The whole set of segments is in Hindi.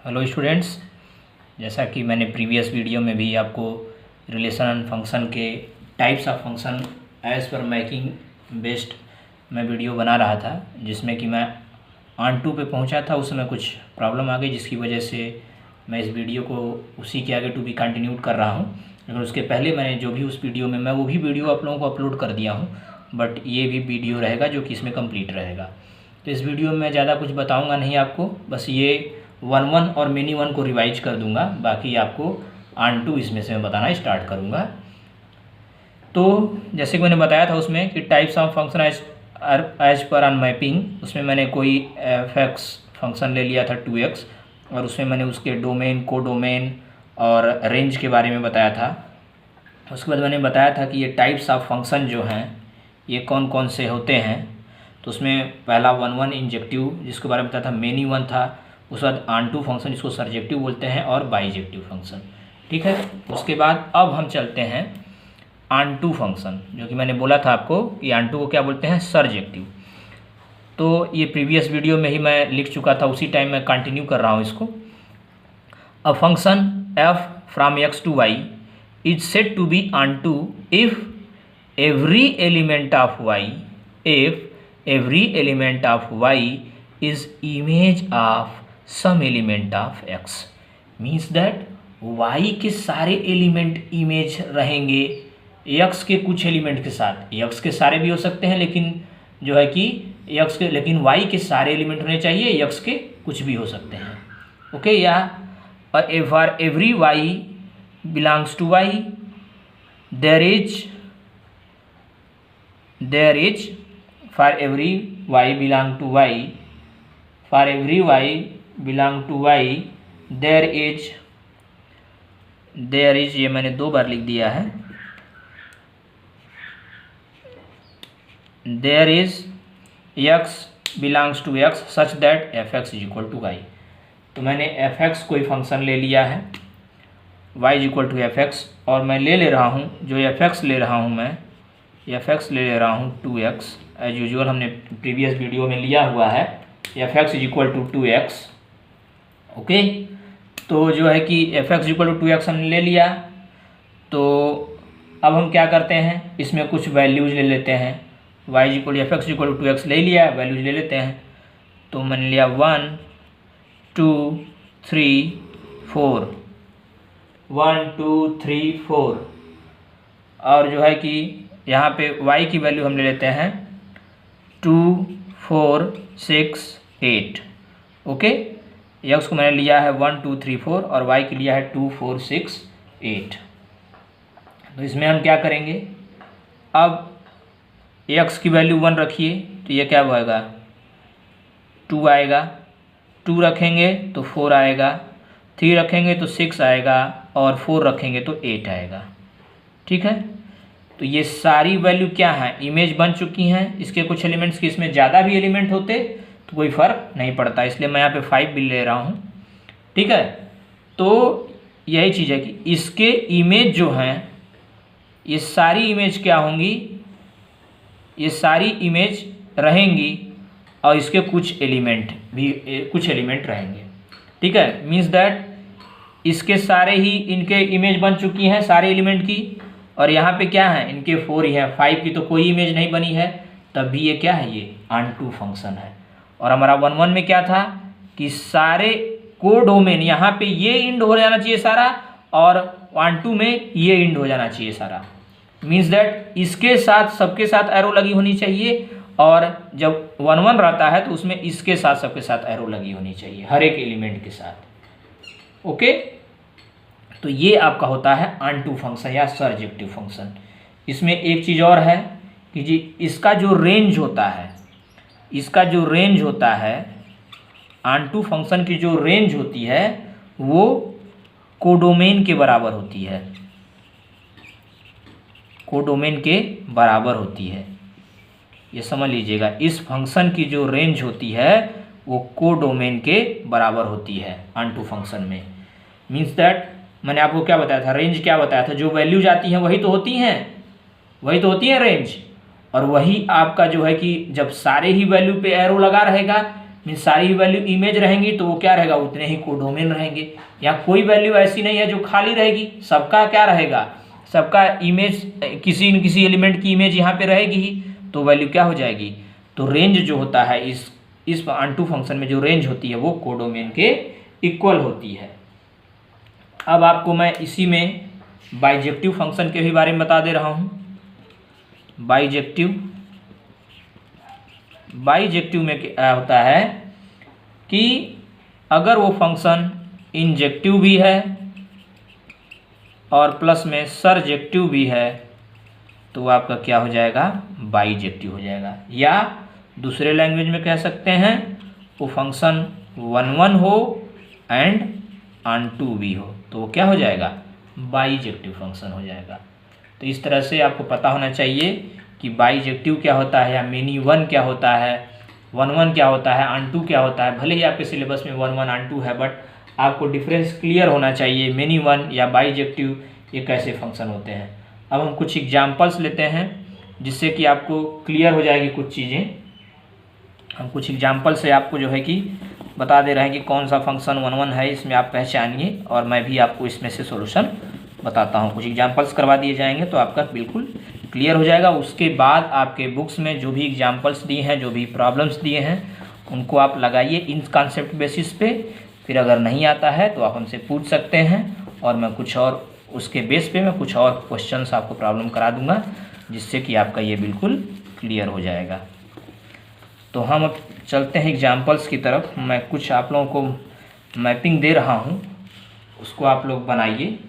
हेलो स्टूडेंट्स, जैसा कि मैंने प्रीवियस वीडियो में भी आपको रिलेशन एंड फंक्शन के types of function as per mapping based मैं वीडियो बना रहा था, जिसमें कि मैं ऑन टू पे पहुंचा था। उस समय कुछ प्रॉब्लम आ गई, जिसकी वजह से मैं इस वीडियो को उसी के आगे टू बी कंटिन्यूड कर रहा हूं। लेकिन उसके पहले मैंने जो भी उस वीडियो में मैं वो भी वीडियो आप लोगों को अपलोड कर दिया हूँ, बट ये भी वीडियो रहेगा जो कि इसमें कंप्लीट रहेगा। तो इस वीडियो में मैं ज़्यादा कुछ बताऊँगा नहीं आपको, बस ये 1-1 और मिनी 1 को रिवाइज कर दूंगा। बाकी आपको ऑन टू इसमें से मैं बताना स्टार्ट करूंगा। तो जैसे कि मैंने बताया था उसमें कि types of function as per on mapping, उसमें मैंने कोई एफ फंक्शन ले लिया था 2x, और उसमें मैंने उसके डोमेन, कोडोमेन और रेंज के बारे में बताया था। उसके बाद मैंने बताया था कि ये टाइप्स ऑफ फंक्शन जो हैं ये कौन कौन से होते हैं। तो उसमें पहला 1-1 इंजेक्टिव, जिसके बारे में बताया था, मेनी 1 था। उसके बाद ऑन टू फंक्शन, जिसको सरजेक्टिव बोलते हैं, और बाइजेक्टिव फंक्शन। ठीक है, उसके बाद अब हम चलते हैं ऑन टू फंक्शन, जो कि मैंने बोला था आपको कि ऑन टू को क्या बोलते हैं, सरजेक्टिव। तो ये प्रीवियस वीडियो में ही मैं लिख चुका था, उसी टाइम मैं कंटिन्यू कर रहा हूँ इसको। A function f from x to y is said to be onto if every element of y is image of some element of x, means that y के सारे एलिमेंट इमेज रहेंगे x के कुछ एलिमेंट के साथ। x के सारे भी हो सकते हैं, लेकिन जो है कि लेकिन y के सारे एलिमेंट होने चाहिए, x के कुछ भी हो सकते हैं। ओके, या for every y belongs to y there is for every y belong to y there is ये मैंने 2 बार लिख दिया है। there is x belongs to x such that fx is equal to y। तो मैंने fx कोई फंक्शन ले लिया है, y is equal to fx, और मैं ले रहा हूँ जो fx ले रहा हूँ, मैं fx ले रहा हूँ 2x। एज यूजुअल हमने प्रीवियस वीडियो में लिया हुआ है, fx is equal to 2x। Okay, तो जो है कि fx इक्वल टू 2x हमने ले लिया। तो अब हम क्या करते हैं, इसमें कुछ वैल्यूज ले लेते हैं। y equal fx equal to 2x ले लिया, वैल्यूज ले लेते हैं। तो मैंने लिया 1 2 3 4, 1 2 3 4, और जो है कि यहाँ पे y की वैल्यू हम ले लेते हैं 2 4 6 8। ओके, x को मैंने लिया है 1 2 3 4 और y की लिया है 2 4 6 8। तो इसमें हम क्या करेंगे, अब x की वैल्यू 1 रखिए तो ये क्या होगा, 2 आएगा। 2 रखेंगे तो 4 आएगा, 3 रखेंगे तो 6 आएगा, और 4 रखेंगे तो 8 आएगा। ठीक है, तो ये सारी वैल्यू क्या है, इमेज बन चुकी हैं। इसके कुछ एलिमेंट्स की इसमें ज़्यादा भी एलिमेंट होते तो कोई फ़र्क नहीं पड़ता, इसलिए मैं यहाँ पे 5 भी ले रहा हूँ। ठीक है, तो यही चीज़ है कि इसके इमेज जो हैं, ये सारी इमेज क्या होंगी, ये सारी इमेज रहेंगी, और इसके कुछ एलिमेंट रहेंगे। ठीक है, मीन्स दैट इसके सारे ही इनके इमेज बन चुकी हैं सारे एलिमेंट की, और यहाँ पे क्या है, इनके 4 ही है, 5 की तो कोई इमेज नहीं बनी है, तब भी ये क्या है, ये ऑन टू फंक्शन है। और हमारा 1-1 में क्या था कि सारे कोडोमेन, यहाँ पे ये इंड हो जाना चाहिए सारा, और ऑन टू में ये इंड हो जाना चाहिए सारा। मीन्स दैट इसके साथ सबके साथ एरो लगी होनी चाहिए, और जब 1-1 रहता है तो उसमें इसके साथ सबके साथ एरो लगी होनी चाहिए, हर एक एलिमेंट के साथ। ओके, तो ये आपका होता है ऑन टू फंक्शन या सरजेक्टिव फंक्शन। इसमें एक चीज़ और है कि जी इसका जो रेंज होता है, ऑन टू फंक्शन की जो रेंज होती है वो कोडोमेन के बराबर होती है, ये समझ लीजिएगा। इस फंक्शन की जो रेंज होती है वो कोडोमेन के बराबर होती है ऑन टू फंक्शन में। मीन्स दैट मैंने आपको क्या बताया था, रेंज क्या बताया था, जो वैल्यूज आती हैं वही तो होती हैं रेंज। और वही आपका जो है कि जब सारे ही वैल्यू पे एरो लगा रहेगा मीन सारी वैल्यू इमेज रहेंगी तो वो क्या रहेगा, उतने ही कोडोमेन रहेंगे। या कोई वैल्यू ऐसी नहीं है जो खाली रहेगी, सबका क्या रहेगा, सबका इमेज किसी न किसी एलिमेंट की इमेज यहाँ पे रहेगी ही, तो वैल्यू क्या हो जाएगी। तो रेंज जो होता है इस ऑनटू फंक्शन में जो रेंज होती है वो कोडोमेन के इक्वल होती है। अब आपको मैं इसी में बाइजेक्टिव फंक्शन के भी बारे में बता दे रहा हूँ। बाइजेक्टिव में क्या होता है कि अगर वो फंक्शन इंजेक्टिव भी है और प्लस में सरजेक्टिव भी है तो आपका क्या हो जाएगा, बाइजेक्टिव हो जाएगा। या दूसरे लैंग्वेज में कह सकते हैं वो फंक्शन 1 हो एंड ऑनटू भी हो तो वो क्या हो जाएगा, बाइजेक्टिव फंक्शन हो जाएगा। तो इस तरह से आपको पता होना चाहिए कि बाइजेक्टिव क्या होता है या मेनी वन क्या होता है, 1 क्या होता है, ऑनटू क्या होता है। भले ही आपके सिलेबस में 1 ऑनटू है बट आपको डिफरेंस क्लियर होना चाहिए, मेनी वन या बाइजेक्टिव ये कैसे फंक्शन होते हैं। अब हम कुछ एग्जाम्पल्स लेते हैं जिससे कि आपको क्लियर हो जाएगी कुछ चीज़ें। हम कुछ एग्जाम्पल से आपको जो है कि बता दे रहे हैं कि कौन सा फंक्शन 1 है, इसमें आप पहचानिए और मैं भी आपको इसमें से सॉल्यूशन बताता हूँ। कुछ एग्जाम्पल्स करवा दिए जाएंगे तो आपका बिल्कुल क्लियर हो जाएगा। उसके बाद आपके बुक्स में जो भी एग्जाम्पल्स दिए हैं, जो भी प्रॉब्लम्स दिए हैं, उनको आप लगाइए इन कॉन्सेप्ट बेसिस पे। फिर अगर नहीं आता है तो आप हमसे पूछ सकते हैं और मैं कुछ और उसके बेस पे मैं कुछ और क्वेश्चंस आपको प्रॉब्लम करा दूंगा जिससे कि आपका ये बिल्कुल क्लियर हो जाएगा। तो हम अब चलते हैं एग्जाम्पल्स की तरफ। मैं कुछ आप लोगों को मैपिंग दे रहा हूँ, उसको आप लोग बनाइए।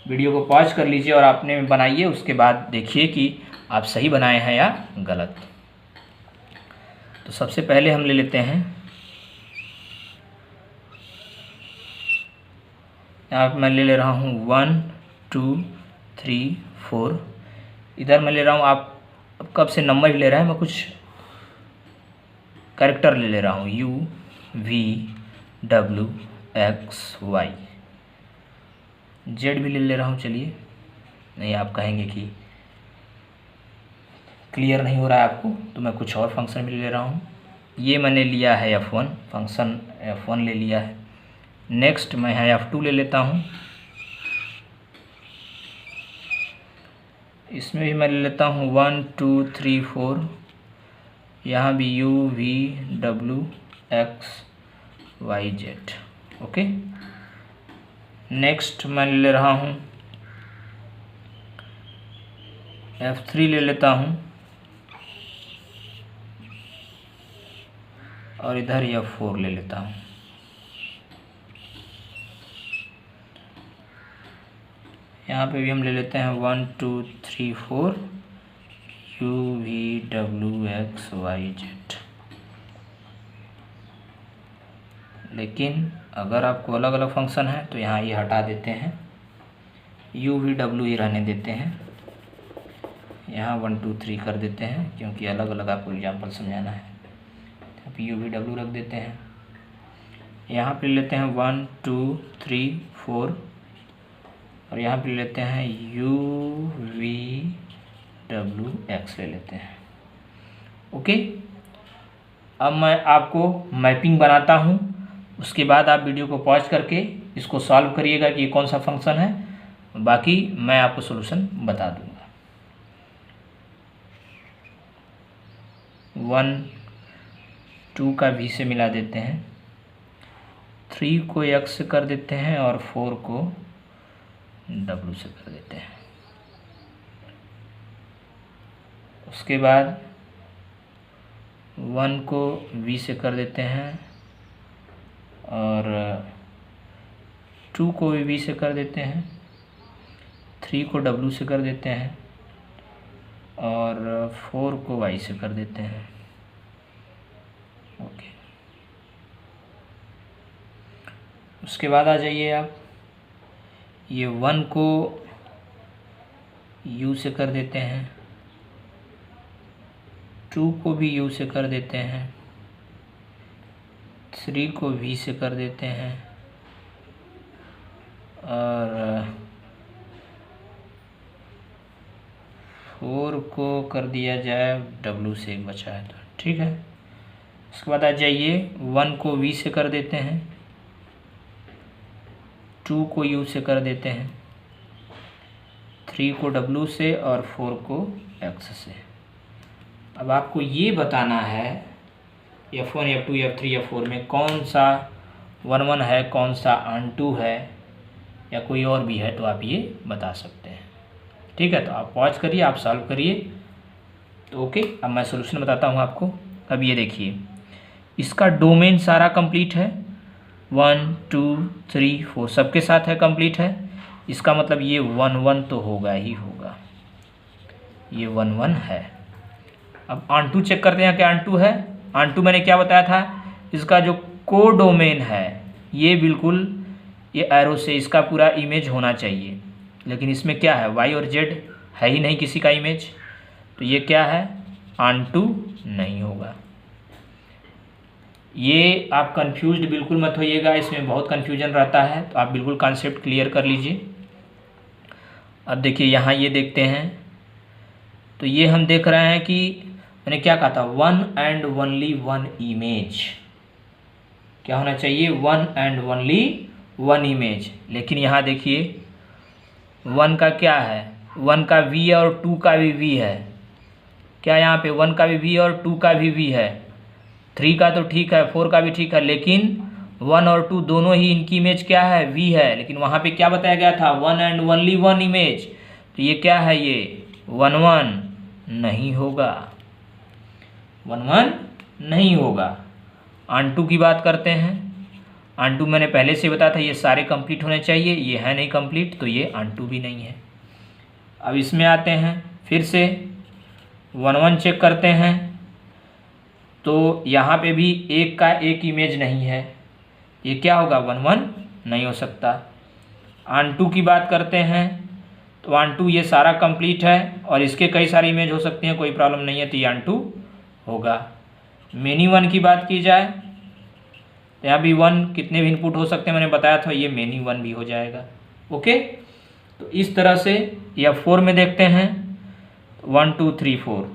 वीडियो को पॉज कर लीजिए और आपने बनाइए, उसके बाद देखिए कि आप सही बनाए हैं या गलत। तो सबसे पहले हम ले लेते हैं, यहाँ पर मैं ले रहा हूँ 1 2 3 4। इधर मैं ले रहा हूँ, आप कब से नंबर ही ले रहा है, मैं कुछ कैरेक्टर ले रहा हूँ U V W X Y Z भी ले रहा हूँ। चलिए, नहीं आप कहेंगे कि क्लियर नहीं हो रहा है आपको, तो मैं कुछ और फंक्शन भी ले रहा हूँ। ये मैंने लिया है F1 फंक्शन, F1 ले लिया है। नेक्स्ट मैं यहाँ F2 ले लेता हूँ, इसमें भी मैं ले लेता हूँ 1 2 3 4। यहाँ भी U V W X Y Z। Okay, next मैं ले रहा हूँ F3 ले लेता हूँ और इधर F4 ले लेता हूँ। यहाँ पे भी हम ले लेते हैं 1 2 3 4 U V W X Y Z। लेकिन अगर आपको अलग अलग फंक्शन है तो यहाँ ये हटा देते हैं, U V W ही रहने देते हैं। यहाँ 1 2 3 कर देते हैं क्योंकि अलग अलग आपको एग्जाम्पल समझाना है। तो U V W रख देते हैं। यहाँ पे लेते हैं 1 2 3 4 और यहाँ पे लेते हैं U V W X ले लेते हैं। ओके, अब मैं आपको मैपिंग बनाता हूँ, उसके बाद आप वीडियो को पॉज करके इसको सॉल्व करिएगा कि ये कौन सा फंक्शन है, बाकी मैं आपको सॉल्यूशन बता दूँगा। 1 2 का V से मिला देते हैं, 3 को X से कर देते हैं और 4 को W से कर देते हैं। उसके बाद 1 को V से कर देते हैं और 2 को भी V से कर देते हैं, 3 को W से कर देते हैं और 4 को Y से कर देते हैं। ओके, उसके बाद आ जाइए आप, ये 1 को U से कर देते हैं, 2 को भी U से कर देते हैं, 3 को V से कर देते हैं और 4 को कर दिया जाए W से, एक बचा है तो ठीक है। उसके बाद आ जाइए 1 को v से कर देते हैं, 2 को u से कर देते हैं, 3 को w से और 4 को x से। अब आपको ये बताना है F1 F2 F3 F4 में कौन सा 1 है, कौन सा ऑन-टू है, या कोई और भी है, तो आप ये बता सकते हैं। ठीक है, तो आप पॉज करिए, आप सॉल्व करिए। तो ओके, अब मैं सॉल्यूशन बताता हूँ आपको। अब ये देखिए, इसका डोमेन सारा कंप्लीट है, 1 2 3 4 सबके साथ है, कंप्लीट है। इसका मतलब ये 1 1 तो होगा ही होगा, ये 1 1 है। अब ऑन-टू चेक करते हैं क्या ऑन-टू है। ऑन-टू मैंने क्या बताया था, इसका जो कोडोमेन है ये बिल्कुल ये एरो से इसका पूरा इमेज होना चाहिए, लेकिन इसमें क्या है, y और z है ही नहीं किसी का इमेज, तो ये क्या है, ऑन-टू नहीं होगा। ये आप कंफ्यूज्ड बिल्कुल मत होइएगा, इसमें बहुत कन्फ्यूजन रहता है, तो आप बिल्कुल कॉन्सेप्ट क्लियर कर लीजिए। अब देखिए यहाँ ये देखते हैं, तो ये हम देख रहे हैं कि मैंने क्या कहा था, 1 and only 1 इमेज, क्या होना चाहिए, 1 and only 1 इमेज। लेकिन यहाँ देखिए 1 का क्या है, 1 का v है और 2 का भी v है, क्या यहाँ पे 1 का भी v और 2 का भी v है, 3 का तो ठीक है, 4 का भी ठीक है, लेकिन 1 और 2 दोनों ही इनकी इमेज क्या है, v है। लेकिन वहाँ पे क्या बताया गया था, 1 and only 1 इमेज, तो ये क्या है, ये 1 1 नहीं होगा, 1 1 नहीं होगा। ऑन-टू की बात करते हैं, ऑन-टू मैंने पहले से बताया था ये सारे कंप्लीट होने चाहिए, ये है नहीं कंप्लीट, तो ये ऑन-टू भी नहीं है। अब इसमें आते हैं, फिर से 1 1 चेक करते हैं, तो यहाँ पे भी एक का एक इमेज नहीं है, ये क्या होगा, 1 1 नहीं हो सकता। ऑन-टू की बात करते हैं, तो ऑन-टू ये सारा कंप्लीट है और इसके कई सारे इमेज हो सकते हैं, कोई प्रॉब्लम नहीं है, तो ये ऑन-टू होगा। मेनी 1 की बात की जाए तो यहाँ भी 1 कितने भी इनपुट हो सकते हैं मैंने बताया था, ये मेनी 1 भी हो जाएगा। ओके, तो इस तरह से या 4 में देखते हैं, 1 2 3 4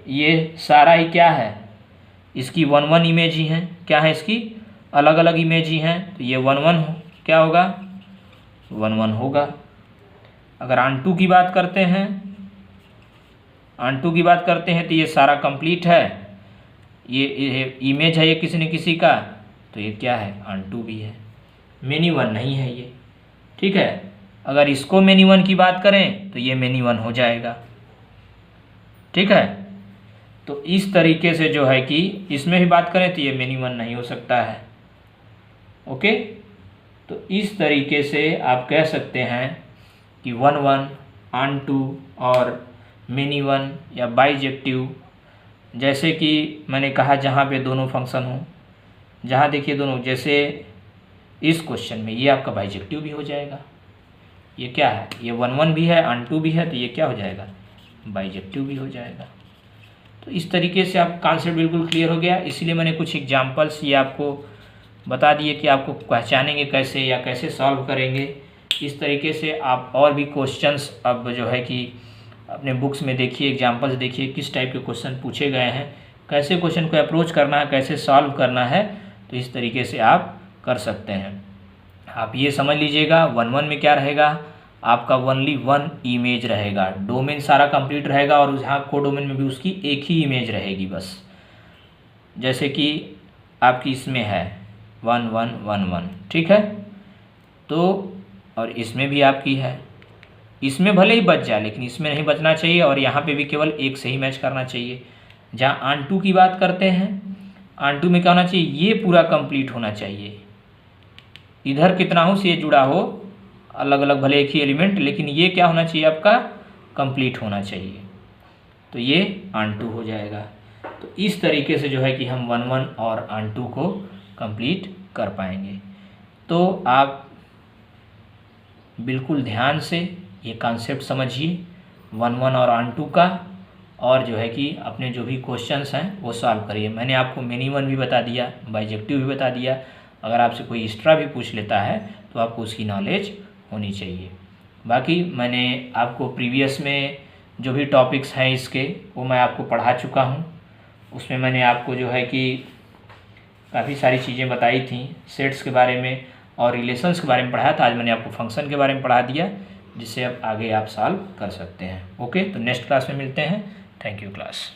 ये सारा ही क्या है, इसकी 1 1 इमेज ही हैं, क्या है, इसकी अलग अलग इमेज ही हैं, तो ये 1 1 क्या होगा, 1 1 होगा। अगर ऑन-टू की बात करते हैं, ऑन-टू की बात करते हैं, तो ये सारा कंप्लीट है, ये इमेज है ये किसी न किसी का, तो ये क्या है, ऑन-टू भी है, मेनी 1 नहीं है ये। ठीक है, अगर इसको मेनी 1 की बात करें तो ये मेनी 1 हो जाएगा। ठीक है, तो इस तरीके से जो है कि इसमें भी बात करें तो ये मेनी 1 नहीं हो सकता है। ओके, तो इस तरीके से आप कह सकते हैं कि 1 1 ऑन-टू और मेनी 1 या बाइजेक्टिव, जैसे कि मैंने कहा जहाँ पे दोनों फंक्शन हो, जहाँ देखिए दोनों, जैसे इस क्वेश्चन में ये आपका बाइजेक्टिव भी हो जाएगा, ये क्या है, ये 1 1 भी है, ऑन-टू भी है, तो ये क्या हो जाएगा, बाइजेक्टिव भी हो जाएगा। तो इस तरीके से आप कॉन्सेप्ट बिल्कुल क्लियर हो गया। इसलिए मैंने कुछ एग्जांपल्स ये आपको बता दिए कि आपको पहचानेंगे कैसे या कैसे सॉल्व करेंगे। इस तरीके से आप और भी क्वेश्चंस अब जो है कि अपने बुक्स में देखिए, एग्जांपल्स देखिए, किस टाइप के क्वेश्चन पूछे गए हैं, कैसे क्वेश्चन को अप्रोच करना है, कैसे सॉल्व करना है, तो इस तरीके से आप कर सकते हैं। आप ये समझ लीजिएगा 1 1 में क्या रहेगा, आपका ओनली 1 इमेज रहेगा, डोमेन सारा कंप्लीट रहेगा और यहाँ कोडोमेन में भी उसकी एक ही इमेज रहेगी बस, जैसे कि आपकी इसमें है 1 1 1 1। ठीक है, तो और इसमें भी आपकी है, इसमें भले ही बच जाए लेकिन इसमें नहीं बचना चाहिए, और यहाँ पे भी केवल एक से ही मैच करना चाहिए। जहाँ ऑन-टू की बात करते हैं, ऑन-टू में क्या होना चाहिए, ये पूरा कंप्लीट होना चाहिए, इधर कितना हो से जुड़ा हो, अलग अलग भले एक ही एलिमेंट, लेकिन ये क्या होना चाहिए, आपका कंप्लीट होना चाहिए, तो ये ऑन-टू हो जाएगा। तो इस तरीके से जो है कि हम 1 1 और ऑन-टू को कंप्लीट कर पाएंगे। तो आप बिल्कुल ध्यान से ये कॉन्सेप्ट समझिए 1 1 और ऑन-टू का, और जो है कि अपने जो भी क्वेश्चंस हैं वो सॉल्व करिए। मैंने आपको मेनी 1 भी बता दिया, बाइजेक्टिव भी बता दिया, अगर आपसे कोई एक्स्ट्रा भी पूछ लेता है तो आपको उसकी नॉलेज होनी चाहिए। बाकी मैंने आपको प्रीवियस में जो भी टॉपिक्स हैं इसके वो मैं आपको पढ़ा चुका हूँ, उसमें मैंने आपको जो है कि काफ़ी सारी चीज़ें बताई थी, सेट्स के बारे में और रिलेशंस के बारे में पढ़ाया था। आज मैंने आपको फंक्शन के बारे में पढ़ा दिया, जिससे अब आगे आप सॉल्व कर सकते हैं। ओके, तो नेक्स्ट क्लास में मिलते हैं। Thank you class.